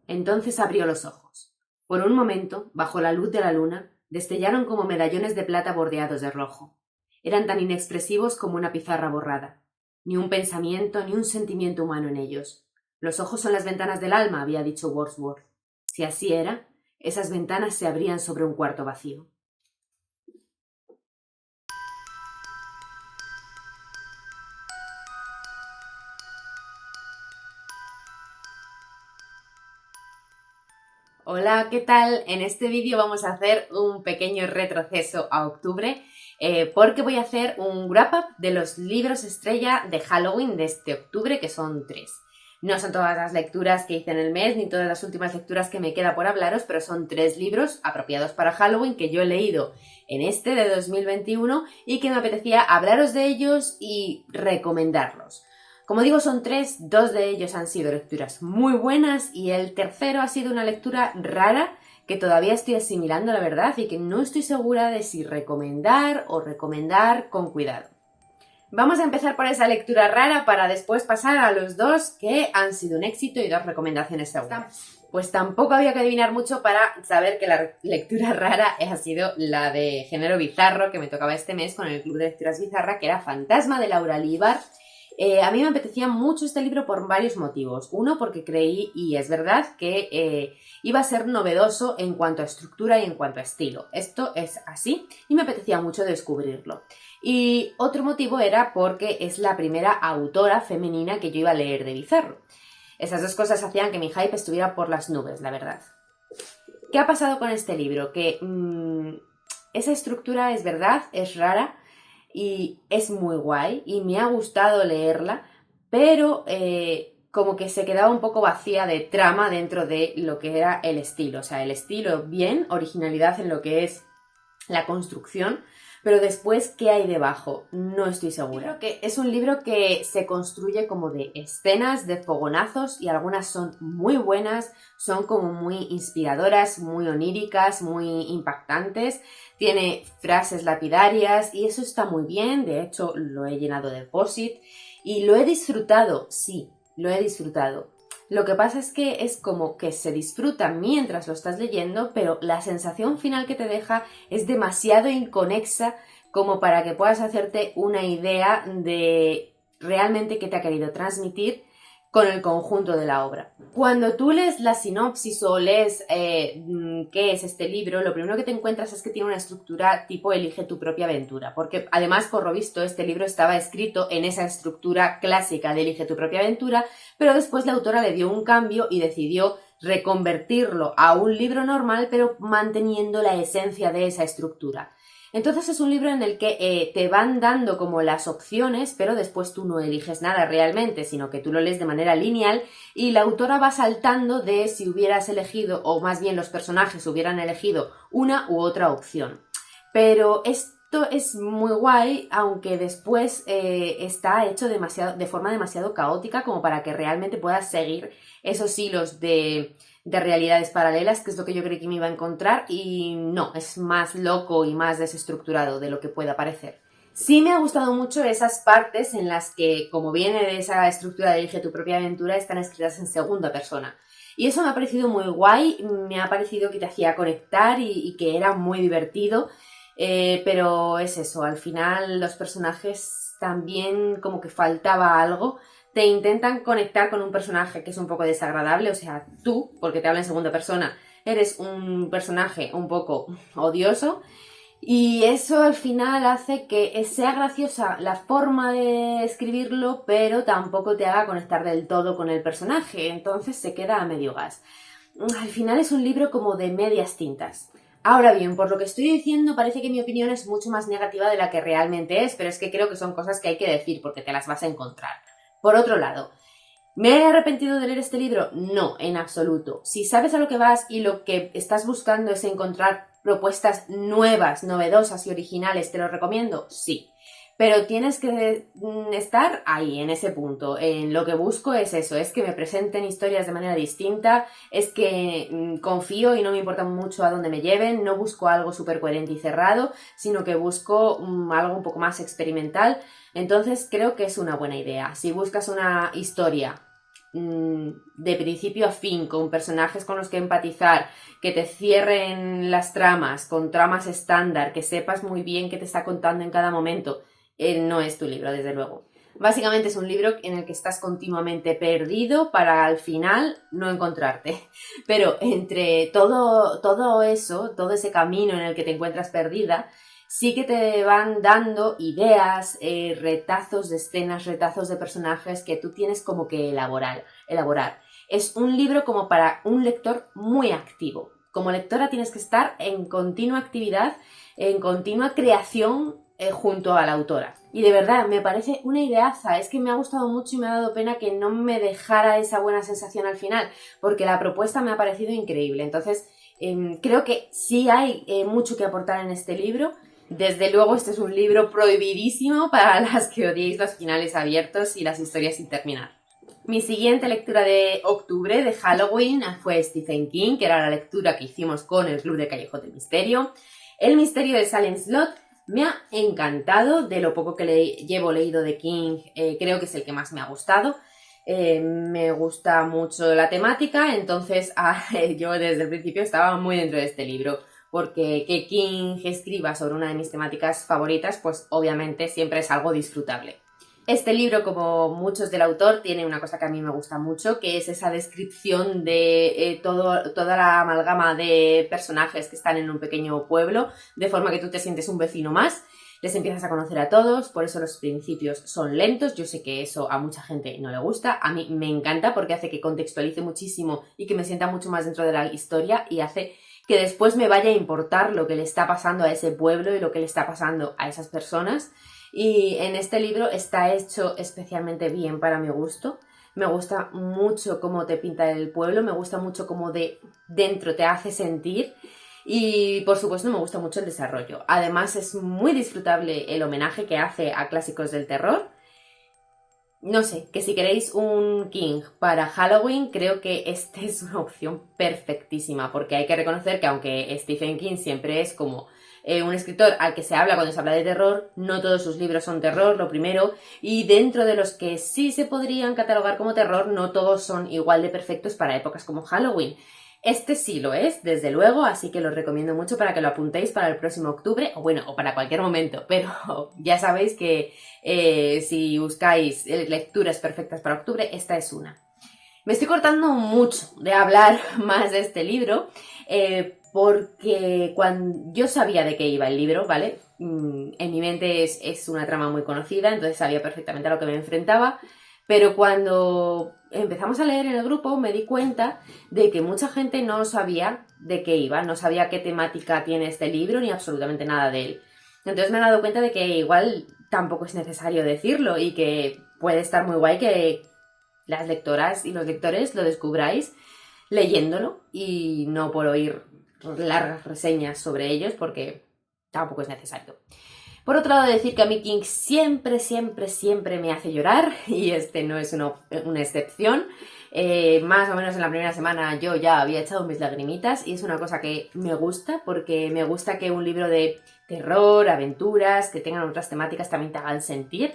Entonces abrió los ojos. Por un momento, bajo la luz de la luna, destellaron como medallones de plata bordeados de rojo. Eran tan inexpresivos como una pizarra borrada. Ni un pensamiento ni un sentimiento humano en ellos. Los ojos son las ventanas del alma, había dicho Wordsworth. Si así era, esas ventanas se abrían sobre un cuarto vacío. Hola, ¿qué tal? En este vídeo vamos a hacer un pequeño retroceso a octubre porque voy a hacer un wrap-up de los libros estrella de Halloween de este octubre, que son 3. No son todas las lecturas que hice en el mes, ni todas las últimas lecturas que me queda por hablaros, pero son 3 libros apropiados para Halloween que yo he leído en este de 2021 y que me apetecía hablaros de ellos y recomendarlos. Como digo, son 3, 2 de ellos han sido lecturas muy buenas y el tercero ha sido una lectura rara que todavía estoy asimilando, la verdad, y que no estoy segura de si recomendar o recomendar con cuidado. Vamos a empezar por esa lectura rara para después pasar a los 2 que han sido un éxito y 2 recomendaciones seguras. Pues tampoco había que adivinar mucho para saber que la lectura rara ha sido la de género bizarro que me tocaba este mes con el Club de Lecturas Bizarra, que era Fantasma, de Laura Líbar. A mí me apetecía mucho este libro por varios motivos. Uno, porque creí, y es verdad, que iba a ser novedoso en cuanto a estructura y en cuanto a estilo. Esto es así y me apetecía mucho descubrirlo. Y otro motivo era porque es la primera autora femenina que yo iba a leer de bizarro. Esas dos cosas hacían que mi hype estuviera por las nubes, la verdad. ¿Qué ha pasado con este libro? Que esa estructura es verdad, es rara, y es muy guay y me ha gustado leerla, pero como que se quedaba un poco vacía de trama dentro de lo que era el estilo. O sea, el estilo bien, originalidad en lo que es la construcción, pero después, ¿qué hay debajo? No estoy segura. Creo que es un libro que se construye como de escenas, de fogonazos, y algunas son muy buenas, son como muy inspiradoras, muy oníricas, muy impactantes. Tiene frases lapidarias y eso está muy bien. De hecho, lo he llenado de post-it y lo he disfrutado, sí, lo he disfrutado. Lo que pasa es que es como que se disfruta mientras lo estás leyendo, pero la sensación final que te deja es demasiado inconexa como para que puedas hacerte una idea de realmente qué te ha querido transmitir con el conjunto de la obra. Cuando tú lees la sinopsis o lees qué es este libro, lo primero que te encuentras es que tiene una estructura tipo Elige tu propia aventura, porque además, por lo visto, este libro estaba escrito en esa estructura clásica de Elige tu propia aventura, pero después la autora le dio un cambio y decidió reconvertirlo a un libro normal, pero manteniendo la esencia de esa estructura. Entonces es un libro en el que te van dando como las opciones, pero después tú no eliges nada realmente, sino que tú lo lees de manera lineal y la autora va saltando de si hubieras elegido, o más bien los personajes hubieran elegido una u otra opción. Pero esto es muy guay, aunque después está hecho de forma demasiado caótica como para que realmente puedas seguir esos hilos de realidades paralelas, que es lo que yo creí que me iba a encontrar, y no, es más loco y más desestructurado de lo que pueda parecer. Sí me ha gustado mucho esas partes en las que, como viene de esa estructura de Elige tu propia aventura, están escritas en segunda persona. Y eso me ha parecido muy guay, me ha parecido que te hacía conectar y que era muy divertido, pero es eso, al final los personajes también como que faltaba algo. Te intentan conectar con un personaje que es un poco desagradable, o sea, tú, porque te habla en segunda persona, eres un personaje un poco odioso y eso al final hace que sea graciosa la forma de escribirlo, pero tampoco te haga conectar del todo con el personaje, entonces se queda a medio gas. Al final es un libro como de medias tintas. Ahora bien, por lo que estoy diciendo, parece que mi opinión es mucho más negativa de la que realmente es, pero es que creo que son cosas que hay que decir porque te las vas a encontrar. Por otro lado, ¿me he arrepentido de leer este libro? No, en absoluto. Si sabes a lo que vas y lo que estás buscando es encontrar propuestas nuevas, novedosas y originales, ¿te lo recomiendo? Sí. Pero tienes que estar ahí, en ese punto. En lo que busco es eso, es que me presenten historias de manera distinta, es que confío y no me importa mucho a dónde me lleven, no busco algo súper coherente y cerrado, sino que busco algo un poco más experimental. Entonces creo que es una buena idea. Si buscas una historia de principio a fin, con personajes con los que empatizar, que te cierren las tramas, con tramas estándar, que sepas muy bien qué te está contando en cada momento, no es tu libro, desde luego. Básicamente es un libro en el que estás continuamente perdido para al final no encontrarte. Pero entre todo eso, todo ese camino en el que te encuentras perdida, sí que te van dando ideas, retazos de escenas, retazos de personajes que tú tienes como que elaborar. Es un libro como para un lector muy activo. Como lectora tienes que estar en continua actividad, en continua creación junto a la autora. Y de verdad, me parece una ideaza. Es que me ha gustado mucho y me ha dado pena que no me dejara esa buena sensación al final, porque la propuesta me ha parecido increíble. Entonces, creo que sí hay mucho que aportar en este libro. Desde luego, este es un libro prohibidísimo para las que odiéis los finales abiertos y las historias sin terminar. Mi siguiente lectura de octubre, de Halloween, fue Stephen King, que era la lectura que hicimos con el Club de Callejón del Misterio. El misterio de Salem Slot me ha encantado. De lo poco que llevo leído de King, creo que es el que más me ha gustado. Me gusta mucho la temática, entonces yo desde el principio estaba muy dentro de este libro, porque que King escriba sobre una de mis temáticas favoritas, pues obviamente siempre es algo disfrutable. Este libro, como muchos del autor, tiene una cosa que a mí me gusta mucho, que es esa descripción de toda la amalgama de personajes que están en un pequeño pueblo, de forma que tú te sientes un vecino más, les empiezas a conocer a todos, por eso los principios son lentos. Yo sé que eso a mucha gente no le gusta, a mí me encanta porque hace que contextualice muchísimo y que me sienta mucho más dentro de la historia y hace que después me vaya a importar lo que le está pasando a ese pueblo y lo que le está pasando a esas personas. Y en este libro está hecho especialmente bien para mi gusto. Me gusta mucho cómo te pinta el pueblo, me gusta mucho cómo de dentro te hace sentir y por supuesto me gusta mucho el desarrollo. Además es muy disfrutable el homenaje que hace a clásicos del terror. No sé, que si queréis un King para Halloween, creo que este es una opción perfectísima, porque hay que reconocer que aunque Stephen King siempre es como un escritor al que se habla cuando se habla de terror, no todos sus libros son terror, lo primero, y dentro de los que sí se podrían catalogar como terror, no todos son igual de perfectos para épocas como Halloween. Este sí lo es, desde luego, así que lo recomiendo mucho para que lo apuntéis para el próximo octubre, o bueno, o para cualquier momento, pero ya sabéis que si buscáis lecturas perfectas para octubre, esta es una. Me estoy cortando mucho de hablar más de este libro, porque cuando yo sabía de qué iba el libro, ¿vale? En mi mente es una trama muy conocida, entonces sabía perfectamente a lo que me enfrentaba, pero cuando empezamos a leer en el grupo me di cuenta de que mucha gente no sabía de qué iba, no sabía qué temática tiene este libro ni absolutamente nada de él. Entonces me he dado cuenta de que igual tampoco es necesario decirlo y que puede estar muy guay que las lectoras y los lectores lo descubráis leyéndolo y no por oír largas reseñas sobre ellos porque tampoco es necesario. Por otro lado, decir que a mí King siempre, siempre, siempre me hace llorar y este no es una excepción. Más o menos en la primera semana yo ya había echado mis lagrimitas y es una cosa que me gusta porque me gusta que un libro de terror, aventuras, que tengan otras temáticas también te hagan sentir.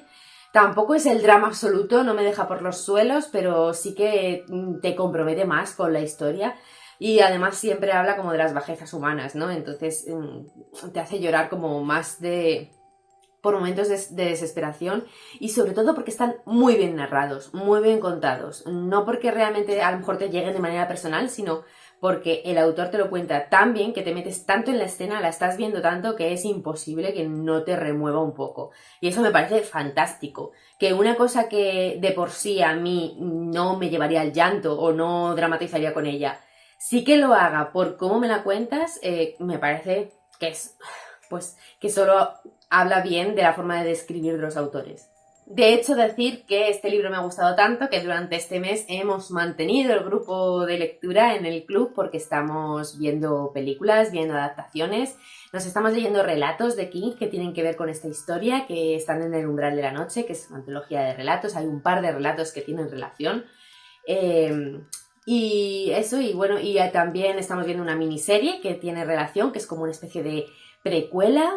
Tampoco es el drama absoluto, no me deja por los suelos, pero sí que te compromete más con la historia. Y además siempre habla como de las bajezas humanas, ¿no? Entonces te hace llorar como más por momentos de desesperación y sobre todo porque están muy bien narrados, muy bien contados. No porque realmente a lo mejor te lleguen de manera personal, sino porque el autor te lo cuenta tan bien que te metes tanto en la escena, la estás viendo tanto que es imposible que no te remueva un poco. Y eso me parece fantástico. Que una cosa que de por sí a mí no me llevaría al llanto o no dramatizaría con ella, sí que lo haga por cómo me la cuentas, me parece que es, pues, que solo habla bien de la forma de describir de los autores. De hecho, decir que este libro me ha gustado tanto que durante este mes hemos mantenido el grupo de lectura en el club porque estamos viendo películas, viendo adaptaciones, nos estamos leyendo relatos de King que tienen que ver con esta historia, que están en El umbral de la noche, que es una antología de relatos, hay un par de relatos que tienen relación. Y eso, y bueno, y también estamos viendo una miniserie que tiene relación, que es como una especie de precuela,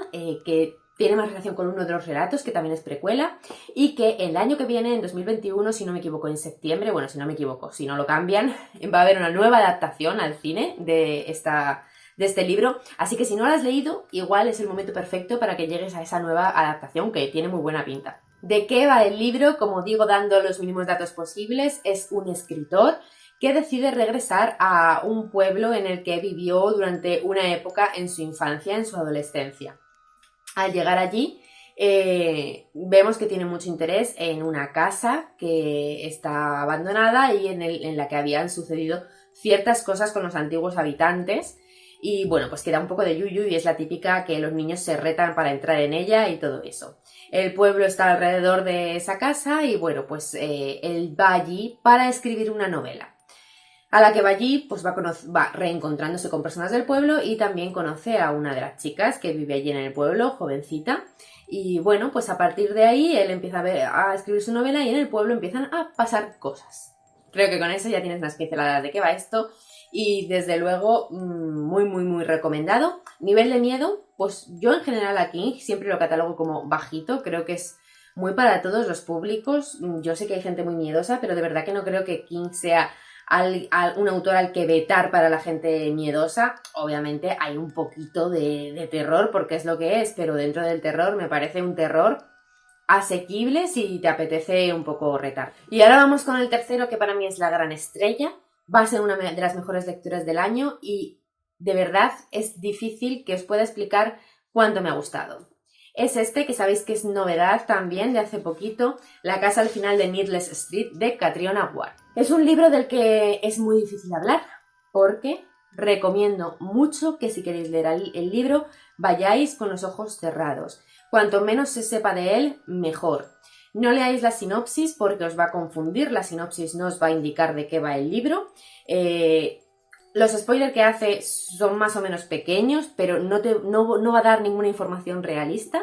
que tiene más relación con uno de los relatos, que también es precuela, y que el año que viene, en 2021, si no me equivoco, en septiembre, bueno, si no me equivoco, si no lo cambian, va a haber una nueva adaptación al cine de este libro, así que si no lo has leído, igual es el momento perfecto para que llegues a esa nueva adaptación que tiene muy buena pinta. ¿De qué va el libro? Como digo, dando los mínimos datos posibles, es un escritor que decide regresar a un pueblo en el que vivió durante una época en su infancia, en su adolescencia. Al llegar allí, vemos que tiene mucho interés en una casa que está abandonada y en la que habían sucedido ciertas cosas con los antiguos habitantes. Y bueno, pues queda un poco de yuyu y es la típica que los niños se retan para entrar en ella y todo eso. El pueblo está alrededor de esa casa y bueno, pues él va allí para escribir una novela. A la que va allí, pues va reencontrándose con personas del pueblo y también conoce a una de las chicas que vive allí en el pueblo, jovencita. Y bueno, pues a partir de ahí él empieza a escribir su novela y en el pueblo empiezan a pasar cosas. Creo que con eso ya tienes unas pinceladas de qué va esto. Y desde luego, muy, muy, muy recomendado. Nivel de miedo, pues yo en general a King siempre lo catalogo como bajito. Creo que es muy para todos los públicos. Yo sé que hay gente muy miedosa, pero de verdad que no creo que King sea un autor al que vetar para la gente miedosa. Obviamente hay un poquito de terror, porque es lo que es, pero dentro del terror me parece un terror asequible si te apetece un poco retar. Y ahora vamos con el tercero, que para mí es La Gran Estrella. Va a ser una de las mejores lecturas del año y de verdad es difícil que os pueda explicar cuánto me ha gustado. Es este, que sabéis que es novedad también de hace poquito, La casa al final de Needless Street, de Catriona Ward. Es un libro del que es muy difícil hablar porque recomiendo mucho que si queréis leer el libro vayáis con los ojos cerrados. Cuanto menos se sepa de él, mejor. No leáis la sinopsis porque os va a confundir, la sinopsis no os va a indicar de qué va el libro. Los spoilers que hace son más o menos pequeños, pero no va a dar ninguna información realista.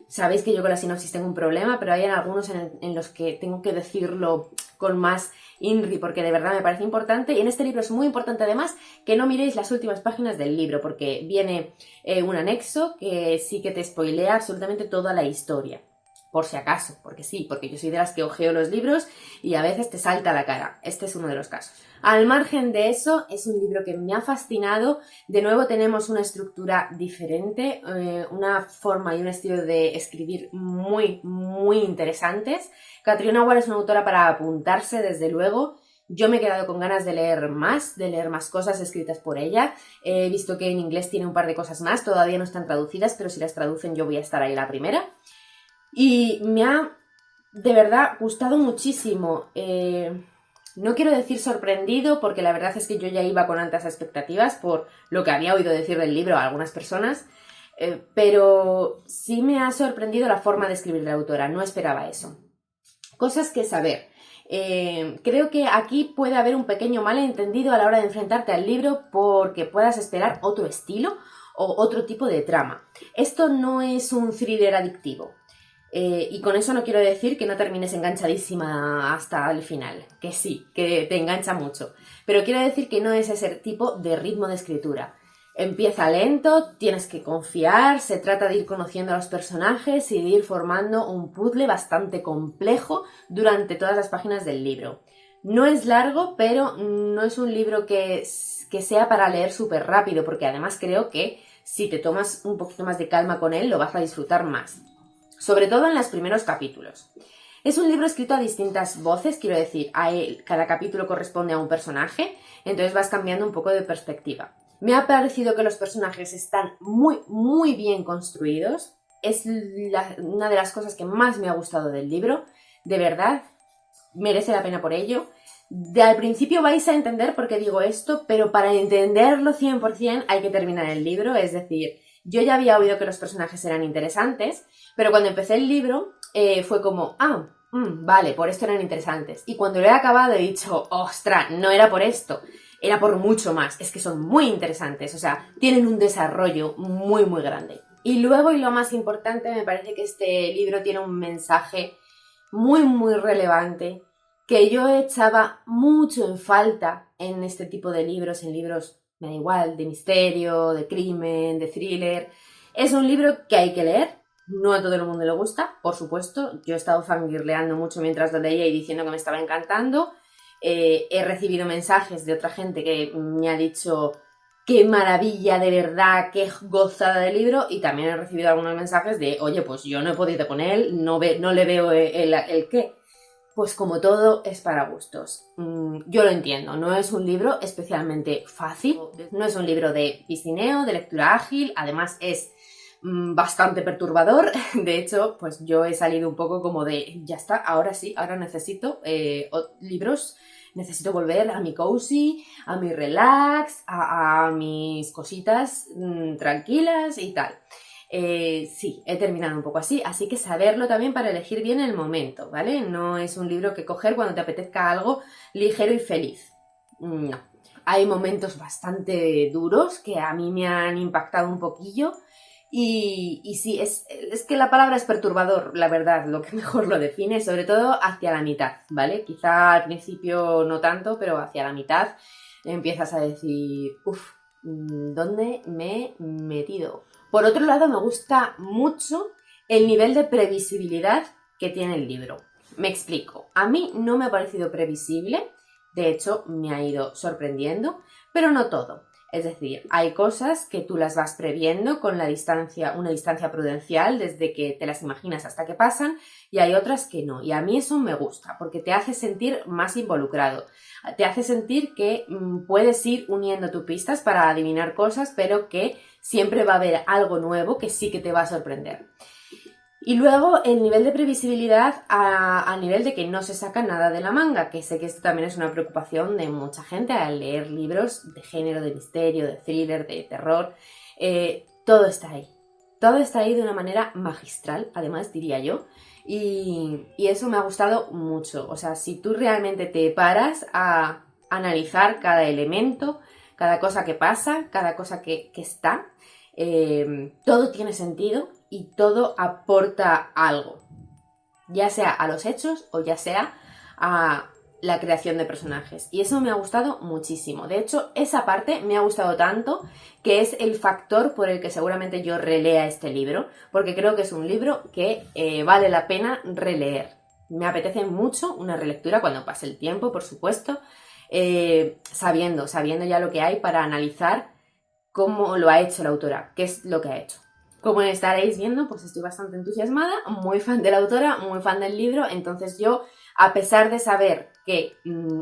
Sabéis que yo con la sinopsis tengo un problema, pero hay algunos en los que tengo que decirlo con más INRI porque de verdad me parece importante. Y en este libro es muy importante además que no miréis las últimas páginas del libro porque viene un anexo que sí que te spoilea absolutamente toda la historia. Por si acaso, porque sí, porque yo soy de las que ojeo los libros y a veces te salta a la cara. Este es uno de los casos. Al margen de eso, es un libro que me ha fascinado. De nuevo tenemos una estructura diferente, una forma y un estilo de escribir muy, muy interesantes. Catriona Ward es una autora para apuntarse, desde luego. Yo me he quedado con ganas de leer más cosas escritas por ella. He visto que en inglés tiene un par de cosas más, todavía no están traducidas, pero si las traducen yo voy a estar ahí la primera. Y me ha, de verdad, gustado muchísimo. No quiero decir sorprendido, porque la verdad es que yo ya iba con altas expectativas por lo que había oído decir del libro a algunas personas, pero sí me ha sorprendido la forma de escribir de la autora, no esperaba eso. Cosas que saber. Creo que aquí puede haber un pequeño malentendido a la hora de enfrentarte al libro porque puedas esperar otro estilo o otro tipo de trama. Esto no es un thriller adictivo. Y con eso no quiero decir que no termines enganchadísima hasta el final, que sí, que te engancha mucho, pero quiero decir que no es ese tipo de ritmo de escritura. Empieza lento, tienes que confiar, se trata de ir conociendo a los personajes y de ir formando un puzzle bastante complejo durante todas las páginas del libro. No es largo, pero no es un libro que sea para leer súper rápido, porque además creo que si te tomas un poquito más de calma con él, lo vas a disfrutar más. Sobre todo en los primeros capítulos. Es un libro escrito a distintas voces, quiero decir, cada capítulo corresponde a un personaje, entonces vas cambiando un poco de perspectiva. Me ha parecido que los personajes están muy, muy bien construidos. Es una de las cosas que más me ha gustado del libro. De verdad, merece la pena por ello. Al principio vais a entender por qué digo esto, pero para entenderlo 100% hay que terminar el libro, es decir, yo ya había oído que los personajes eran interesantes, pero cuando empecé el libro fue como, vale, por esto eran interesantes. Y cuando lo he acabado he dicho, ostras, no era por esto, era por mucho más. Es que son muy interesantes, o sea, tienen un desarrollo muy, muy grande. Y luego, y lo más importante, me parece que este libro tiene un mensaje muy, muy relevante que yo echaba mucho en falta en este tipo de libros, en libros, me da igual, de misterio, de crimen, de thriller. Es un libro que hay que leer. No a todo el mundo le gusta, por supuesto. Yo he estado fangirleando mucho mientras lo leía y diciendo que me estaba encantando. He recibido mensajes de otra gente que me ha dicho qué maravilla, de verdad, qué gozada de libro, y también he recibido algunos mensajes de, oye, pues yo no he podido con él, no le veo el qué. Pues como todo es para gustos. Yo lo entiendo, no es un libro especialmente fácil, no es un libro de piscineo, de lectura ágil, además es bastante perturbador. De hecho, pues yo he salido un poco como de, ya está, ahora sí, ahora necesito libros, necesito volver a mi cozy, a mi relax, a mis cositas tranquilas y tal. Sí, he terminado un poco así que saberlo también para elegir bien el momento, ¿vale? No es un libro que coger cuando te apetezca algo ligero y feliz. No. Hay momentos bastante duros que a mí me han impactado un poquillo y sí, es que la palabra es perturbador, la verdad, lo que mejor lo define, sobre todo hacia la mitad, ¿vale? Quizá al principio no tanto, pero hacia la mitad empiezas a decir, uff, ¿dónde me he metido? Por otro lado, me gusta mucho el nivel de previsibilidad que tiene el libro. Me explico. A mí no me ha parecido previsible, de hecho me ha ido sorprendiendo, pero no todo. Es decir, hay cosas que tú las vas previendo con una distancia prudencial desde que te las imaginas hasta que pasan, y hay otras que no. Y a mí eso me gusta porque te hace sentir más involucrado. Te hace sentir que puedes ir uniendo tus pistas para adivinar cosas, pero que siempre va a haber algo nuevo que sí que te va a sorprender. Y luego el nivel de previsibilidad a nivel de que no se saca nada de la manga, que sé que esto también es una preocupación de mucha gente al leer libros de género, de misterio, de thriller, de terror. Todo está ahí. Todo está ahí de una manera magistral, además, diría yo. Y eso me ha gustado mucho. O sea, si tú realmente te paras a analizar cada elemento, cada cosa que pasa, cada cosa que está, todo tiene sentido y todo aporta algo, ya sea a los hechos o ya sea a la creación de personajes. Y eso me ha gustado muchísimo. De hecho, esa parte me ha gustado tanto que es el factor por el que seguramente yo relea este libro, porque creo que es un libro que vale la pena releer. Me apetece mucho una relectura cuando pase el tiempo, por supuesto, sabiendo ya lo que hay para analizar cómo lo ha hecho la autora, qué es lo que ha hecho. Como estaréis viendo, pues estoy bastante entusiasmada, muy fan de la autora, muy fan del libro, entonces yo, a pesar de saber que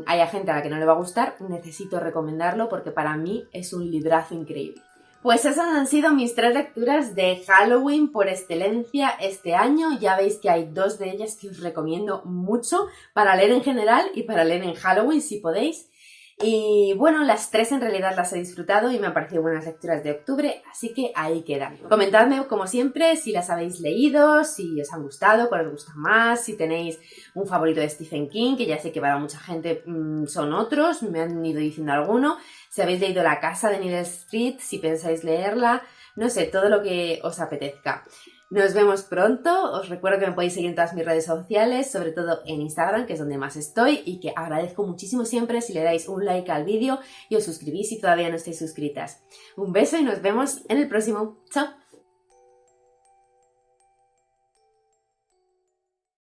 haya gente a la que no le va a gustar, necesito recomendarlo porque para mí es un librazo increíble. Pues esas han sido mis 3 lecturas de Halloween por excelencia este año. Ya veis que hay 2 de ellas que os recomiendo mucho para leer en general y para leer en Halloween si podéis. Y bueno, las 3 en realidad las he disfrutado y me han parecido buenas lecturas de octubre, así que ahí quedan. Comentadme, como siempre, si las habéis leído, si os han gustado, cuál os gusta más, si tenéis un favorito de Stephen King, que ya sé que para mucha gente son otros, me han ido diciendo alguno, si habéis leído La casa de Needle Street, si pensáis leerla, no sé, todo lo que os apetezca. Nos vemos pronto, os recuerdo que me podéis seguir en todas mis redes sociales, sobre todo en Instagram, que es donde más estoy, y que agradezco muchísimo siempre si le dais un like al vídeo y os suscribís si todavía no estáis suscritas. Un beso y nos vemos en el próximo. ¡Chao!